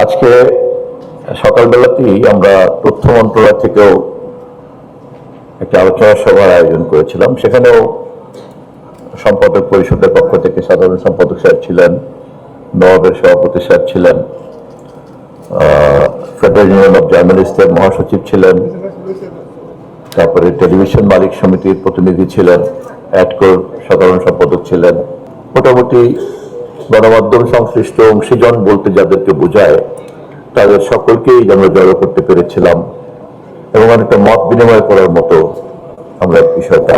আজকে সকালবেলাতেই আমরা তথ্য মন্ত্রণালয় থেকেও একটা আলোচনা সভার আয়োজন করেছিলাম। সেখানেও সম্পাদক পরিষদের পক্ষ থেকে সাধারণ সম্পাদক সাহেব ছিলেন, নবাবের সভাপতি সাহেব ছিলেন, ফেডারেল ইউনিয়ন অফ জার্নালিস্টের মহাসচিব ছিলেন, তারপরে টেলিভিশন মালিক সমিতির প্রতিনিধি ছিলেন, অ্যাডকোর সাধারণ সম্পাদক ছিলেন। মোটামুটি গণমাধ্যম সংশ্লিষ্ট অংশীজন বলতে যাদেরকে বোঝায় তাদের সকলকেই আমরা জড়ো করতে পেরেছিলাম এবং অনেকটা মত বিনিময় করার মতো আমরা বিষয়টা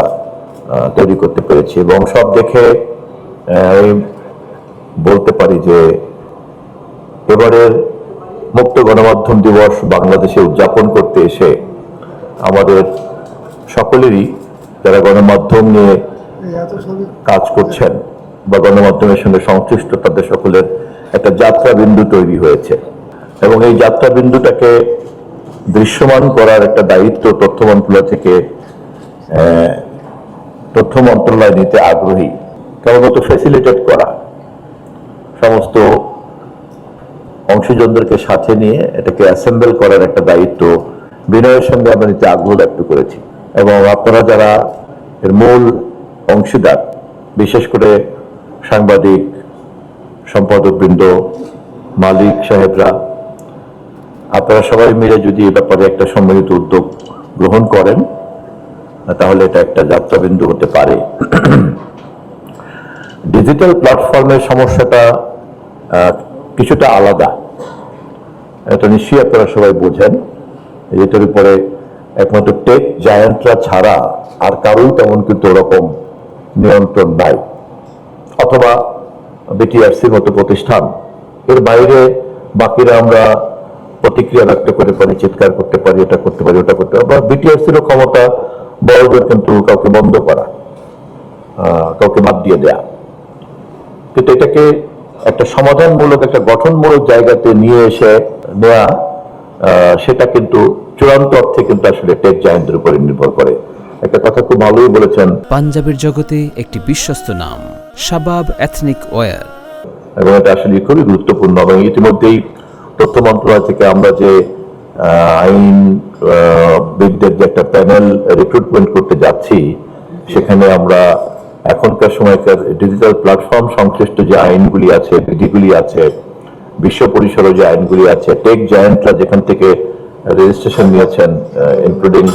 তৈরি করতে পেরেছি। এবং সব দেখে আমি বলতে পারি যে এবারের মুক্ত গণমাধ্যম দিবস বাংলাদেশে উদযাপন করতে এসে আমাদের সকলেরই যারা গণমাধ্যম নিয়ে কাজ করছেন বা গণমাধ্যমের সঙ্গে সংশ্লিষ্ট তাদের সকলের একটা যাত্রা বিন্দু তৈরি হয়েছে এবং এই যাত্রা বিন্দুটাকে দৃশ্যমান করার একটা দায়িত্ব তথ্য মন্ত্রণালয় থেকে তথ্য মন্ত্রণালয় নিতে আগ্রহী। কেবলমাত্র ফ্যাসিলিটেট করা, সমস্ত অংশীজনদেরকে সাথে নিয়ে এটাকে অ্যাসেম্বল করার একটা দায়িত্ব বিনয়ের সঙ্গে আমরা নিতে আগ্রহ ব্যক্ত করেছি। এবং আপনারা যারা এর মূল অংশীদার, বিশেষ করে সাংবাদিক, সম্পাদকবৃন্দ, মালিক সাহেবরা, আপনারা সবাই মিলে যদি এ ব্যাপারে একটা সম্মিলিত উদ্যোগ গ্রহণ করেন তাহলে এটা একটা যাত্রাবিন্দু হতে পারে। ডিজিটাল প্ল্যাটফর্মের সমস্যাটা কিছুটা আলাদা, এটা নিশ্চয়ই আপনারা সবাই বোঝেন। এটার উপরে একমাত্র টেক জায়ান্টরা ছাড়া আর কারোই তেমন কিন্তু ওরকম নিয়ন্ত্রণ নাই, অথবা বিটিআরসির মতো প্রতিষ্ঠান। এর বাইরে বাকিরা আমরা প্রতিক্রিয়া ব্যক্ত করতে পারি, চিৎকার করতে পারি, এটা করতে পারি, ওটা করতে পারি। বা বিটিআরসিরও ক্ষমতা বড়দের কিন্তু কাউকে বন্ধ করা, কাউকে বাদ দিয়ে দেয়া। কিন্তু এটাকে একটা সমাধানমূলক, একটা গঠনমূলক জায়গাতে নিয়ে এসে নেওয়া, সেটা কিন্তু চূড়ান্ত অর্থে কিন্তু আসলে টেক জায়ান্টের উপরে নির্ভর করে। একটা কথা খুব ভালোই বলেছেন, পাঞ্জাবের জগতে একটি বিশ্বস্ত নাম শাবাব এথনিক ওয়্যার, এবং এটা আসলে খুবই গুরুত্বপূর্ণ। এবং ইতিমধ্যেই তথ্য মন্ত্রণালয় থেকে আমরা যে আইন বিদদের যে একটা প্যানেল রিক্রুটমেন্ট করতে যাচ্ছি, সেখানে আমরা এখনকার সময়কার ডিজিটাল প্ল্যাটফর্ম সংশ্লিষ্ট যে আইনগুলি আছে, বিধিগুলি আছে, বিশ্ব পরিসরে যে আইনগুলি আছে, টেক জায়ান্টরা যেখান থেকে রেজিস্ট্রেশন নিয়েছেন, ইনক্লুডিং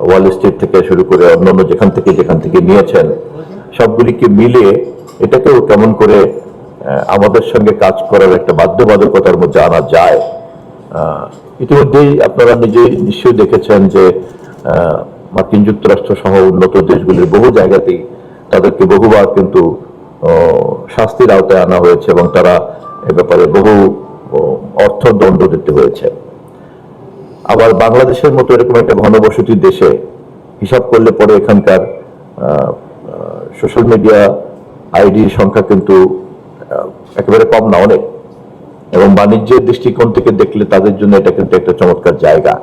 ওয়াল স্ট্রিট থেকে শুরু করে অন্যান্য যেখান থেকে নিয়েছেন, সবগুলিকে মিলিয়ে এটাকেও কেমন করে আমাদের সঙ্গে কাজ করার একটা বাধ্যবাধকতার মধ্যে আনা যায়। ইতিমধ্যেই আপনারা নিজেই নিশ্চয়ই দেখেছেন যে মার্কিন যুক্তরাষ্ট্র সহ উন্নত দেশগুলির বহু জায়গাতেই তাদেরকে বহুবার কিন্তু শাস্তির আওতায় আনা হয়েছে এবং তারা এ ব্যাপারে বহু অর্থদণ্ড দিতে হয়েছে। আবার বাংলাদেশের মতো এরকম একটা ঘনবসতির দেশে হিসাব করলে পরে এখানকার সোশ্যাল মিডিয়া আইডির সংখ্যা কিন্তু একেবারে কম না, অনেক। এবং বাণিজ্যের দৃষ্টিকোণ থেকে দেখলে তাদের জন্য এটা কিন্তু একটা চমৎকার জায়গা।